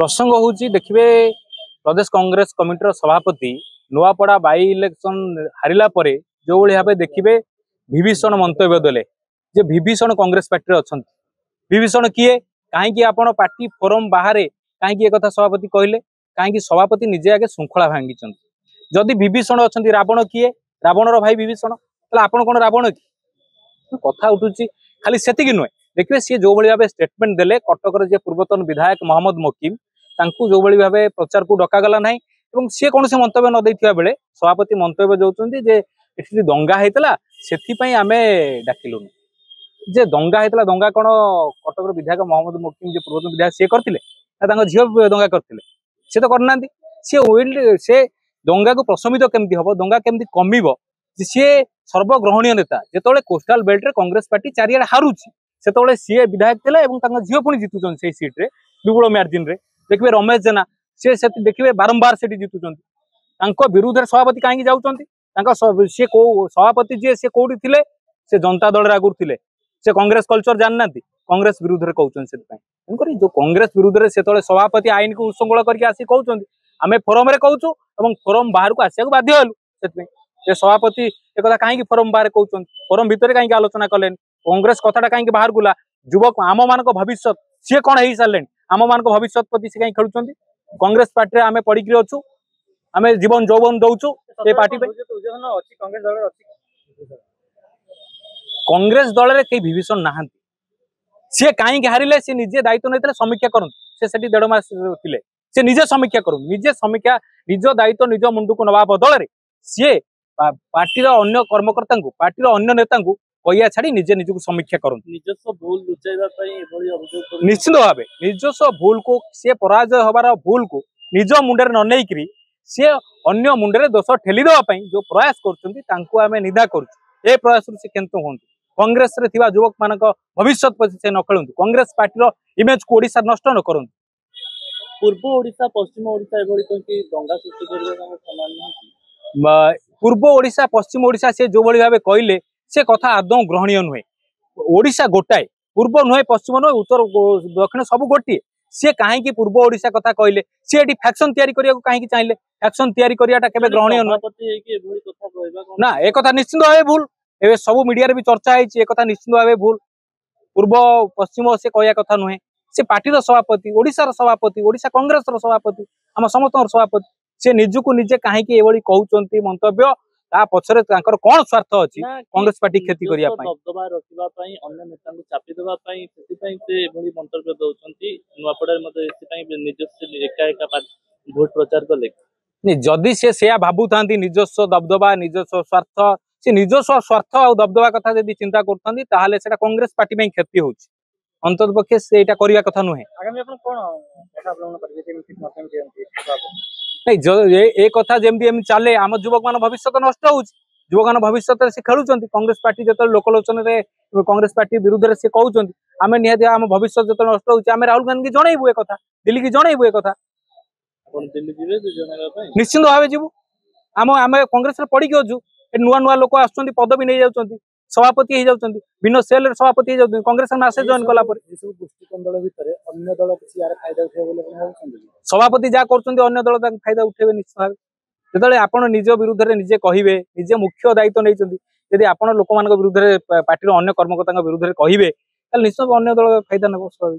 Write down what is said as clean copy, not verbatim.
प्रसंग हूँ देखिए प्रदेश कांग्रेस कमिटर सभापति नुआपड़ा बाई इलेक्शन हारिला परे जो भाव देखिए विभीषण मंतव्य देले जे विभीषण कांग्रेस पार्टी अच्छा विभीषण किए कहीं आप पार्टी फोरम बाहर कहीं एक सभापति कहले कहीं सभापति निजे आगे श्रृंखला भांगी जदि विभीषण अच्छा रावण किए रावणर भाई विभीषण आपड़ कौन रावण कि कथा उठू खाली से नुहे देखिए सी जो भाव स्टेटमेंट देले कटक पूर्वतन विधायक मोहम्मद मकीम जो भाव प्रचार को डकागला ना सी कौन से मंतव्य न देता बेले सभापति मंतव्य दौरान जे दंगा होता से आम डाकिलुन जे दंगा होता दंगा कौन कटक विधायक मोहम्मद मकीम जो पूर्वतन विधायक सी करते झील दंगा करते सी तो करना सी दंगा को प्रशमित केमती हम दंगा केमती कमिब सी सर्वग्रहणीय नेता जिते कोस्टाल बेल्ट रे कांग्रेस पार्टी चारिआडे हारुची से सी विधायक थे झील पुणी जितुन से सीट्रे विपुल मार्जिन रे देखिए रमेश जेना सी देखिए बारंबार से जितुन विरुद्ध सभापति कहीं जाऊँ सी सभापति जी सी कौटी थे से जनता दल आगुरी थे से कांग्रेस कल्चर जानना कांग्रेस विरुद्ध में कहते जो कांग्रेस विरुद्ध से सभापति आईन को उल्लंघन करके आसी कहते आम फोरम कहूँ फोरम बाहर को आसको बाध्य हलु से सभापति एक कहीं फोरम बाहर कहते फोरम भितर कहीं आलोचना कले कांग्रेस कथाटा कहीं बाहर गला युवक आम मान भविष्य सी कौन हो सारे आम मान भविष्य प्रति से कहीं खेलुं कांग्रेस पार्टी आम पड़ी अच्छु आम जीवन जौवन दौचु ये पार्टी कांग्रेस दल में कई विभीषण ना सी कहीं हारे सी निजे दायित्व नहीं समीक्षा करते से 1.5 मास थे सी निजे समीक्षा करूँ निजे समीक्षा निज दायित्व निज मुंड को नवा बदल सी पार्टी अन्य कर्मकर्ता पार्टी अन्य नेता कहिया छाड़ी निजे निजक समीक्षा करते निजस्व भूल लुचाइबा निश्चित भाव निजस्व भूल को सी पराजय हबार भूल को निज मुंडे न नहीं सी अन्य मुंडे दोष ठेली देवाई जो प्रयास करें निंदा कर प्रयास से केंत हूँ कांग्रेस रे थिबा युवक मान भविष्य प्रति से न खेलु कांग्रेस पार्टी इमेज को ओडिशा नष्ट न करूँ पूर्व ओडिशा पश्चिम ओडिशा दंगा सृष्टि पूर्व ओडिशा पश्चिम ओडिशा से जो भाव कहले से कथा आदौ ग्रहणीय नुहे ओडिशा गोटाए पूर्व नुहे पश्चिम नुहे उत्तर दक्षिण सब गोटे सी कहीं पूर्व ओडिशा कथा कहले सी एटी फैक्शन तैयारी कहीं चाहिए फैक्शन तैयारी कराटा केबे ग्रहणीय नुहे ना एक कथा निश्चित भाव भूल ए सब मीडिया भी चर्चा है कथा निश्चित भाव भूल पूर्व पश्चिम से कहया कथा नुहे से पार्टी सभापति ओडिशार सभापति ओडिशा कांग्रेस सभापति आम समस्त सभापति से निजको निजे कहीं कहते मंतव्य ता पछरे कौन स्वार्थ अच्छी कांग्रेस पार्टी खेती करिया पई दबदबा रखिबा पई अन्य नेता को चापी देबा पई सेति पई से एभली मंतव्य दउचंती नुआपड़ा मध्ये एति पई निजस्व एका एका वोट प्रचार कले नि जदि से भाबु थांती निजस्व दबदबा निजस्व स्वार्थ से निजस्व स्वार्थ और दबदबा कथा यदि चिंता करथंती ताहाले सेटा कांग्रेस पार्टी में क्षति होची अंतत पक्षे से एटा करिया कथा नुहे आगामी अपन कोन कथा अपना करबे केमति मतम जेमति नहीं जो ये कथा जमी चले आम युवक मान भविष्य नष्ट हो युवक मान भविष्य से खेलुं कांग्रेस पार्टी जो लोकलोचन कांग्रेस पार्टी विरुद्ध से कहते आम निहत आम भविष्य जो नष्ट होमें राहुल गांधी की जनइबू ए कथा दिल्ली की जनइबू ए कथा निश्चिंत भाव जीवु आम आम कांग्रेस पड़ी अच्छु नुआ नुआ लोक आस पदवी नहीं जाऊँ सभापति हो जाऊँ भिन्न सेल सभापति हो जाऊँ कांग्रेस मैसेज जॉइन कला सभापति जहाँ कर अन्य दल फायदा उठेबे निश्चित भाव जो आप निज विरुद्ध में निजे कहे निजे मुख्य दायित्व नहीं यदि आप लोक मान विरुद्ध पार्टी अन्य कर्मकर्ता विरुद्ध में कहे निश्चित अन्य दल फायदा नेब स्वाभाविक।